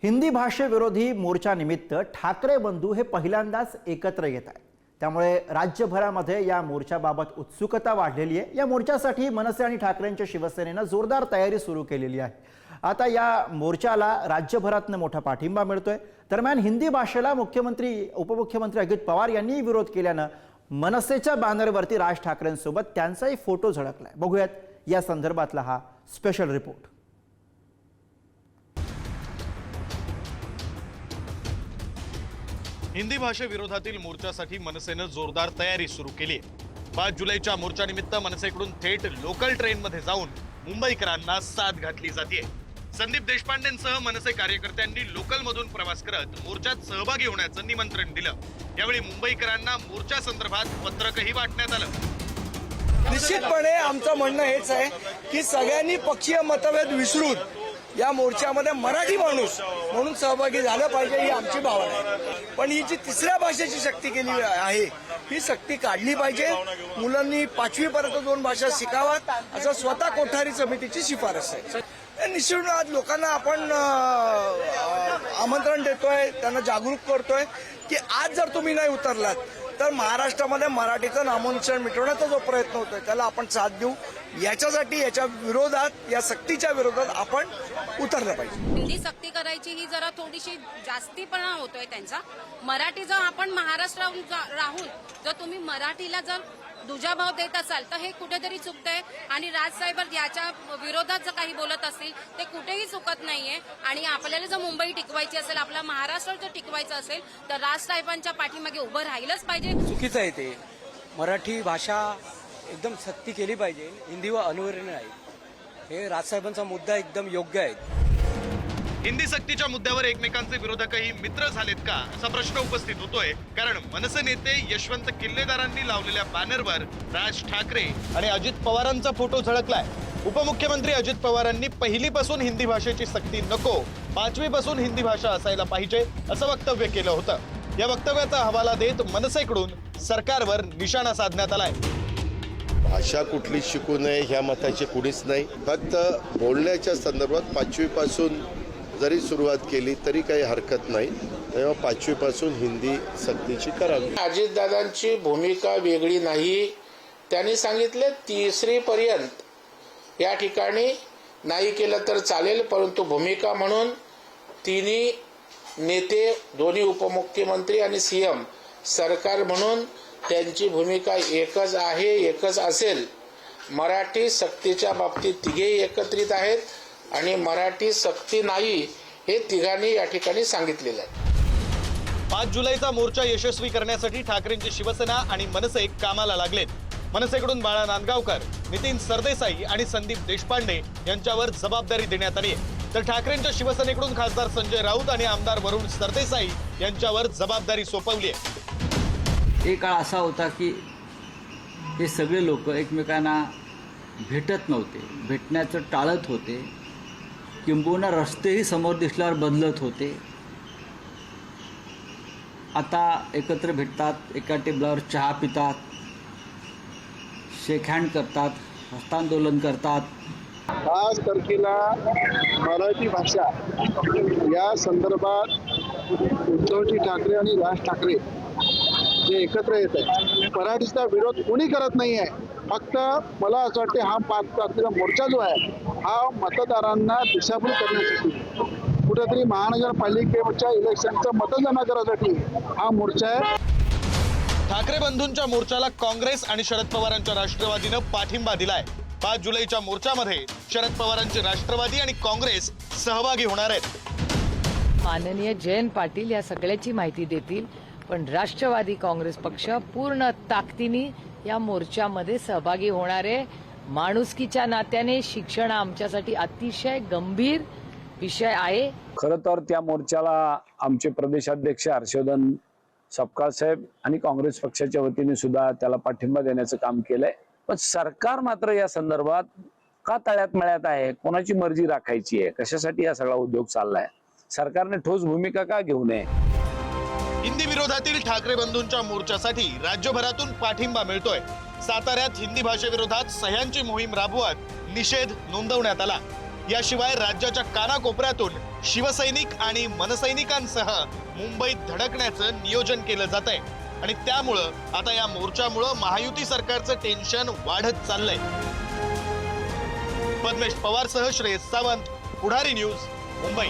हिंदी भाषेविरोधी मोर्चानिमित्त ठाकरे बंधू हे पहिल्यांदाच एकत्र येत आहेत। त्यामुळे राज्यभरामध्ये या मोर्चाबाबत उत्सुकता वाढलेली आहे। या मोर्चासाठी मनसे आणि ठाकरेंच्या शिवसेनेने जोरदार तयारी सुरू केलेली आहे। आता या मोर्चाला राज्यभरातून मोठा पाठिंबा मिळतोय। दरम्यान हिंदी भाषेला उपमुख्यमंत्री अजित पवार यांनी विरोध केल्याने मनसेच्या बॅनरवरती राज ठाकरेंसोबत त्यांचाही फोटो झळकलाय। बघूयात या संदर्भातला हा स्पेशल रिपोर्ट। हिंदी भाषेविरोधातील मोर्चासाठी मनसेने जोरदार तयारी सुरू केली आहे। 5 जुलैच्या मोर्चानिमित्त मनसेकडून थेट लोकल ट्रेनमध्ये जाऊन मुंबईकरांना साथ घातली जाते। संदीप देशपांडेंसह मनसे कार्यकर्त्यांनी लोकलमधून प्रवास करत मोर्चात सहभागी होण्याचं निमंत्रण दिलं। यावेळी मुंबईकरांना मोर्चा संदर्भात पत्रकही वाटण्यात आलं। निश्चितपणे आमचं म्हणणं हेच आहे की सगळ्यांनी पक्षीय मतभेद विसरून या मोर्चामध्ये मराठी माणूस म्हणून सहभागी झालं पाहिजे ही आमची भावना आहे। पण ही जी तिसऱ्या भाषेची सक्ती केली आहे ही सक्ती काढली पाहिजे। मुलांनी 5वी पर्यंत 2 भाषा शिकाव्यात असं स्वतः कोठारी समितीची शिफारस आहे। निश्चित आज लोकांना आपण आमंत्रण देतोय, त्यांना जागरूक करतोय की आज जर तुम्ही नाही उतरलात तर महाराष्ट्रामध्ये मराठीचं नामोनिशाण मिटवण्याचा जो प्रयत्न होतोय त्याला आपण साथ देऊ। याच्यासाठी याच्या विरोधात, या सक्तीच्या विरोधात आपण उतरलं पाहिजे। हिंदी सक्ती करायची ही जरा थोडीशी जास्तीपणा होतोय त्यांचा। मराठी जर आपण महाराष्ट्रात राहून जर तुम्ही मराठीला जर दुजाभाव देत असाल तर हे कुठेतरी चुकतंय। आणि राजसाहेब याच्या विरोधात जर काही बोलत असतील ते कुठेही चुकत नाहीये। आणि आपल्याला जर मुंबई टिकवायची असेल, आपला महाराष्ट्र जर टिकवायचं असेल तर राजसाहेबांच्या पाठीमागे उभं राहिलंच पाहिजे। चुकीचं आहे ते। मराठी भाषा एकदम सक्ती केली पाहिजे, हिंदी व अनिवार्य नाही। हे राजसाहेबांचा मुद्दा एकदम योग्य आहे। हिंदी सक्तीच्या मुद्द्यावर एकमेकांचे विरोधकही मित्र झालेत का असा प्रश्न उपस्थित होतोय। कारण मनसे नेते यशवंत किल्लेदारांनी लावलेल्या बॅनरवर राज ठाकरे आणि अजित पवारांचा फोटो झळकलाय। उपमुख्यमंत्री अजित पवारांनी पहिलीपासून हिंदी भाषेची सक्ती नको, 5वी पासून हिंदी भाषा असायला पाहिजे असं वक्तव्य केलं होतं। या वक्तव्याचा हवाला देत मनसेकडून सरकारवर निशाणा साधण्यात आलाय। भाषा कुठली शिकू नये ह्या मताचे कुणीच नाही। फक्त बोलण्याच्या संदर्भात 5वी पासून जरी सुरुवात केली तरी काही हरकत नाही। तेव्हा 5वी पासून हिंदी सक्तीची करावी। अजितदादांची भूमिका वेगळी नाही। त्यांनी सांगितले 3री पर्यंत या ठिकाणी नाही केलं तर चालेल, परंतु भूमिका म्हणून तिन्ही नेते, दोन्ही उपमुख्यमंत्री आणि सीएम सरकार म्हणून त्यांची भूमिका एकच आहे, एकच असेल। मराठी सक्तीच्या बाबतीत तिघेही एकत्रित आहेत आणि मराठी सक्ती नाही हे तिघांनी या ठिकाणी सांगितलेलं आहे। 5 जुलैचा मोर्चा यशस्वी करण्यासाठी ठाकरेंची शिवसेना आणि मनसे कामाला लागलेत। मनसेकडून बाळा नांदगावकर, नितीन सरदेसाई आणि संदीप देशपांडे यांच्यावर जबाबदारी देण्यात आली आहे। तर ठाकरेंच्या शिवसेनेकडून खासदार संजय राऊत आणि आमदार वरुण सरदेसाई यांच्यावर जबाबदारी सोपवली आहे। एक काळ असा होता की हे सगळे लोक एकमेकांना भेटत नव्हते, भेटण्याचं टाळत होते, किंबहुना रस्तेही समोर दिसल्यावर बदलत होते। आता एकत्र भेटतात, एका टेबलावर चहा पितात, शेक हँड करतात, हस्तांदोलन करतात। 5 तारखेला मराठी भाषा या संदर्भात उद्धवजी ठाकरे आणि राज ठाकरे जे एकत्र येत आहेत, मराठीचा विरोध कोणी करत नाही आहे। फक्त मला असं वाटतं हा 5 तारखेचा मोर्चा जो आहे हा मतदारांना दिशाभूल करण्यासाठी, कुठेतरी महानगरपालिकेच्या इलेक्शनचं मतदान करण्यासाठी हा मोर्चा आहे। ठाकरे बंधूंच्या मोर्चाला काँग्रेस आणि शरद पवारांच्या राष्ट्रवादीनं पाठिंबा दिलाय। 5 जुलैच्या मोर्चामध्ये शरद पवारांचे राष्ट्रवादी आणि काँग्रेस सहभागी होणार आहेत। माननीय जयंत पाटील या सगळ्याची माहिती देतील, पण राष्ट्रवादी काँग्रेस पक्ष पूर्ण ताकदीने या मोर्चामध्ये सहभागी होणार आहे। माणुसकीच्या नात्याने शिक्षण आमच्यासाठी अतिशय गंभीर विषय आहे। खरं तर त्या मोर्चाला आमचे प्रदेशाध्यक्ष हर्षवर्धन सपकाळ साहेब आणि काँग्रेस पक्षाच्या वतीने सुद्धा त्याला पाठिंबा देण्याचं काम केलंय। पण सरकार मात्र या संदर्भात का तळ्यात मळ्यात आहे? कोणाची मर्जी राखायची आहे? कशासाठी हा सगळा उद्योग चाललाय? सरकारने ठोस भूमिका का घेऊ नये? हिंदी विरोधातील ठाकरे बंधूंच्या मोर्चासाठी राज्यभरातून पाठिंबा मिळतोय। साताऱ्यात हिंदी भाषेविरोधात सह्यांची मोहीम राबवत निषेध नोंदवण्यात आला। याशिवाय राज्याच्या कानाकोपऱ्यातून शिवसैनिक आणि मनसैनिकांसह मुंबईत धडकण्याचं नियोजन केलं जात आहे आणि त्यामुळं आता या मोर्चामुळं महायुती सरकारचं टेन्शन वाढत चाललंय. पद्मेश पवारसह श्रेयस सावंत, पुढारी न्यूज, मुंबई.